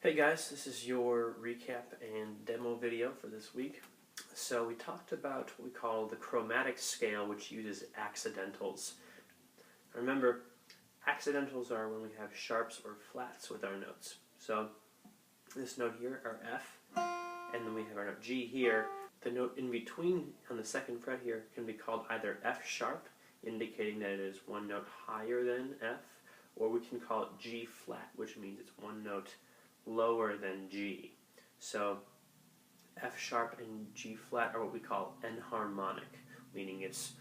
Hey guys, this is your recap and demo video for this week. So we talked about what we call the chromatic scale, which uses accidentals. Remember, accidentals are when we have sharps or flats with our notes. So this note here, our F, and then we have our note G here. The note in between on the second fret here can be called either F sharp, indicating that it is one note higher than F, or we can call it G flat, which means it's one note lower than G. So F sharp and G flat are what we call enharmonic, meaning it's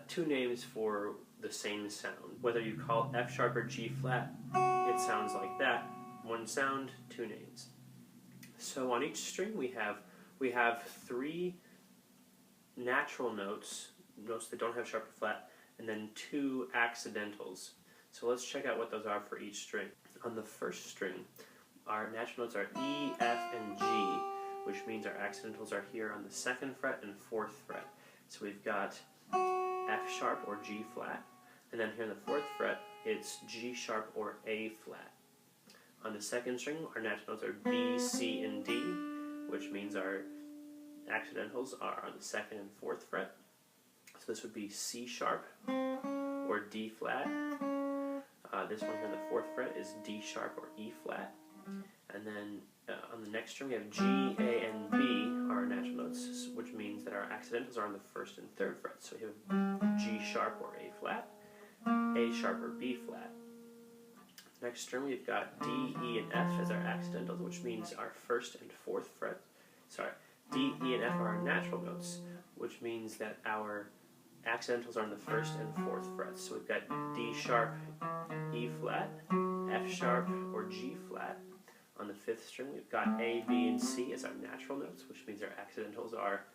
two names for the same sound. Whether you call F sharp or G flat, it sounds like that. One sound, two names. So on each string we have three natural notes that don't have sharp or flat, and then two accidentals. So let's check out what those are for each string. On the first string, our natural notes are E, F, and G, which means our accidentals are here on the second fret and fourth fret. So we've got F sharp or G flat, and then here on the fourth fret, it's G sharp or A flat. On the second string, our natural notes are B, C, and D, which means our accidentals are on the second and fourth fret. So this would be C sharp or D flat. This one here on the fourth fret is D sharp or E flat. And then on the next string we have G, A, and B are our natural notes, which means that our accidentals are on the first and third fret. So we have G sharp or A flat, A sharp or B flat. Next string we've got D, E, and F as our accidentals, which means our first and fourth fret. Sorry, D, E, and F are our natural notes, which means that our accidentals are on the first and fourth frets. So we've got D sharp, E flat, F sharp, or G flat. On the fifth string, we've got A, B, and C as our natural notes, which means our accidentals are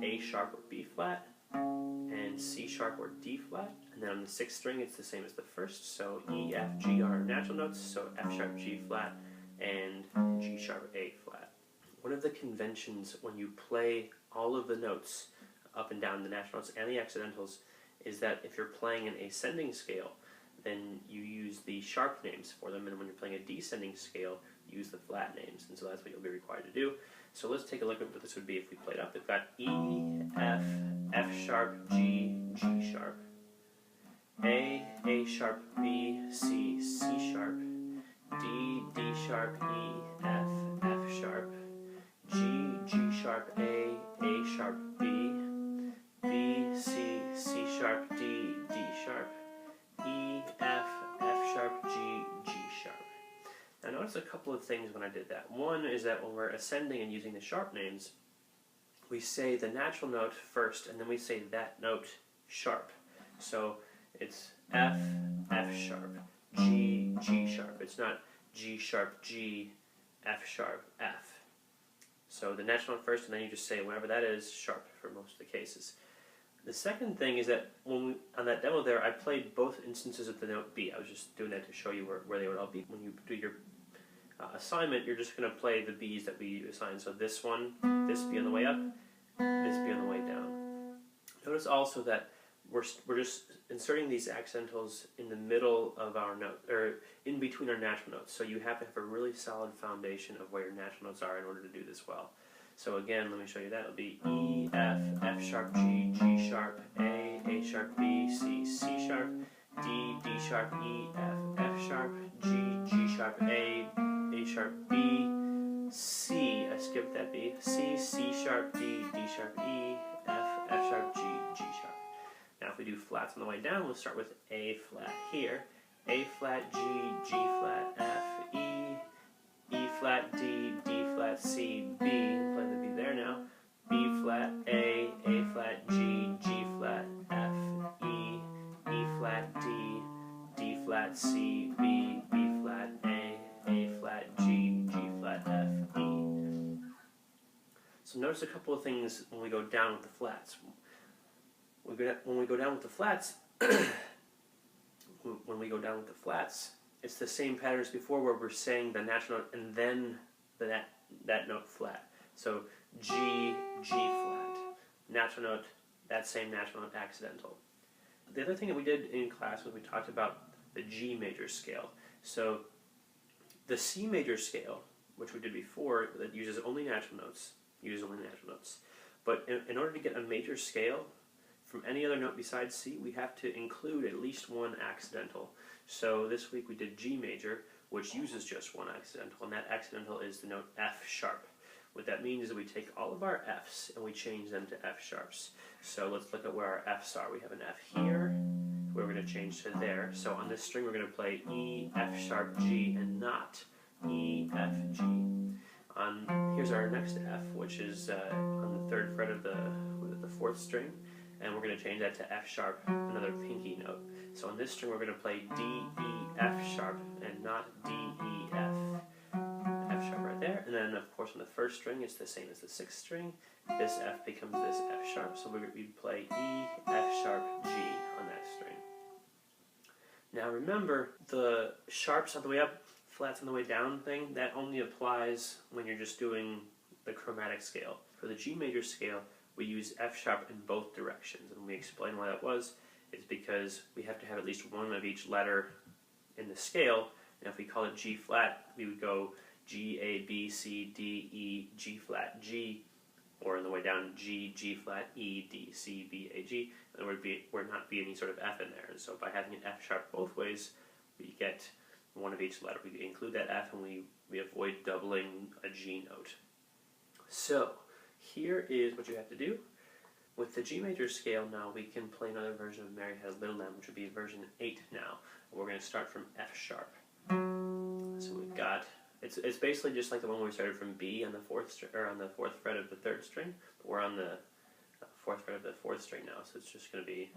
A sharp or B flat, and C sharp or D flat. And then on the sixth string, it's the same as the first. So E, F, G are our natural notes, so F sharp, G flat, and G sharp, A flat. One of the conventions when you play all of the notes up and down, the natural notes and the accidentals, is that if you're playing an ascending scale, then you use the sharp names for them, and when you're playing a descending scale, you use the flat names, and so that's what you'll be required to do. So let's take a look at what this would be if we played up. We've got E, F, F sharp, G, G sharp, A sharp, B, C, C sharp, D, D sharp, E, F, F sharp, G, G sharp, A sharp, B, B, C, C sharp, D, D sharp, E, F, F sharp, G, G sharp. Now notice a couple of things when I did that. One is that when we're ascending and using the sharp names, we say the natural note first, and then we say that note sharp. So it's F, F sharp, G, G sharp. It's not G sharp, G, F sharp, F. So the natural note first, and then you just say whatever that is, sharp for most of the cases. The second thing is that on that demo there, I played both instances of the note B. I was just doing that to show you where they would all be. When you do your assignment, you're just going to play the B's that we assign. So this one, this B on the way up, this B on the way down. Notice also that we're just inserting these accidentals in the middle of our note, or in between our natural notes. So you have to have a really solid foundation of where your natural notes are in order to do this well. So again, let me show you that. It'll be E, F, F sharp, G, G sharp, A sharp, B, C, C sharp, D, D sharp, E, F, F sharp, G, G sharp, A sharp, B, C, I skipped that B, C, C sharp, D, D sharp, E, F, F sharp, G, G sharp. Now if we do flats on the way down, we'll start with A flat here, A flat, G, G flat, F, E flat, D, D flat, C, B, play the B there now, B flat, A flat, G, G flat, F, E flat, D, D flat, C, B, B flat, A flat, G, G flat, F, E. So notice a couple of things when we go down with the flats. When we go down with the flats, it's the same pattern as before, where we're saying the natural note and then that note flat. So G, G flat, natural note, that same natural note accidental. The other thing that we did in class was we talked about the G major scale. So The C major scale, which we did before, that uses only natural notes, But in order to get a major scale from any other note besides C, we have to include at least one accidental. So this week we did G major, which uses just one accidental, and that accidental is the note F sharp. What that means is that we take all of our Fs and we change them to F sharps. So let's look at where our Fs are. We have an F here, where we're going to change to there. So on this string we're going to play E, F sharp, G, and not E, F, G. Here's our next F, which is on the 3rd fret of the 4th string, and we're going to change that to F sharp, another pinky note. So on this string we're going to play D, E, F sharp, and not D, E, F. F sharp right there, and then of course on the 1st string it's the same as the 6th string. This F becomes this F sharp, so we'd play E, F sharp, G on that string. Now remember, the sharps on the way up, flats on the way down thing, that only applies when you're just doing the chromatic scale. For the G major scale, we use F sharp in both directions, and we explain why that was. It's because we have to have at least one of each letter in the scale, and if we call it G flat, we would go G, A, B, C, D, E, G flat, G, or on the way down G, G flat, E, D, C, B, A, G, and there would not be any sort of F in there. And so by having an F sharp both ways, we get one of each letter. We include that F and we avoid doubling a G note. So here is what you have to do. With the G major scale now, we can play another version of Mary Had a Little Lamb, which would be version 8 now. We're going to start from F sharp. So we've got, it's basically just like the one where we started from B on the 4th fret of the 3rd string, but we're on the 4th fret of the 4th string now, so it's just going to be.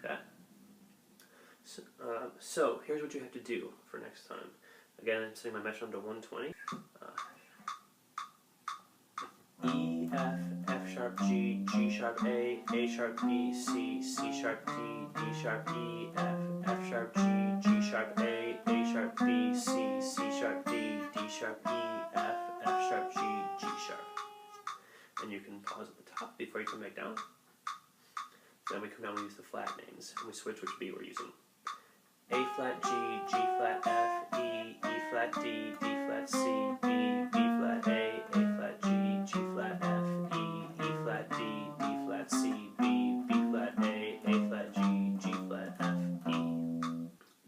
Okay. So here's what you have to do for next time. Again, I'm setting my metronome to 120. E, F, F sharp, G, G sharp, A sharp, B, C, C sharp, D, D sharp, E, F sharp, G, G sharp, A sharp, B, C, C sharp, D, D sharp, E, F sharp, G, G sharp. And you can pause at the top before you come back down. Then we come down and use the flat names, and we switch which B we're using. A flat, G, G flat, F, E, E flat, D, D flat, C, B, B flat, A flat, G, G flat, F, E, E flat, D, D flat, C, B, B flat, A flat, G, G flat, F, E.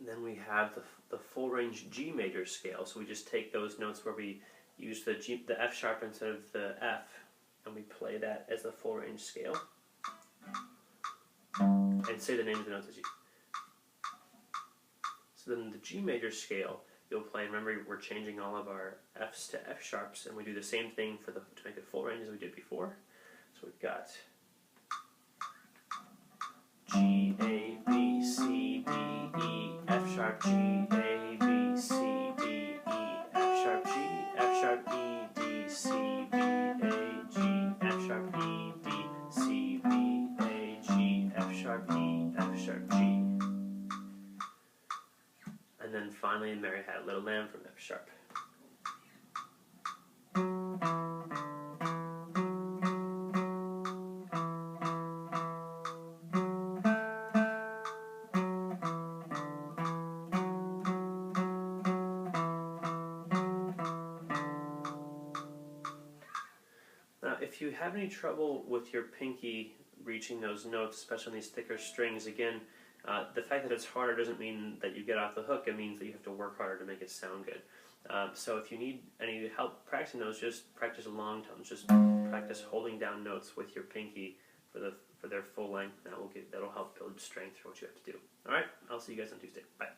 Then we have the full range G major scale, so we just take those notes where we use the F sharp instead of the F, and we play that as the full range scale. And say the name of the notes as you. So then the G major scale, you'll play, and remember we're changing all of our Fs to F sharps, and we do the same thing to make it full range as we did before. So we've got G, A, B, C, D, E, F sharp, G, A, B, C, D, E, F sharp, G, F sharp, E, D, C, B, A, G, F sharp, E, D, C, B, A, G, F sharp, E, F sharp, G. And then finally, Mary Had a Little Lamb from F sharp. Now, if you have any trouble with your pinky reaching those notes, especially on these thicker strings, again, the fact that it's harder doesn't mean that you get off the hook. It means that you have to work harder to make it sound good. So if you need any help practicing those, just practice long tones. Just practice holding down notes with your pinky for their full length. That'll help build strength for what you have to do. All right, I'll see you guys on Tuesday. Bye.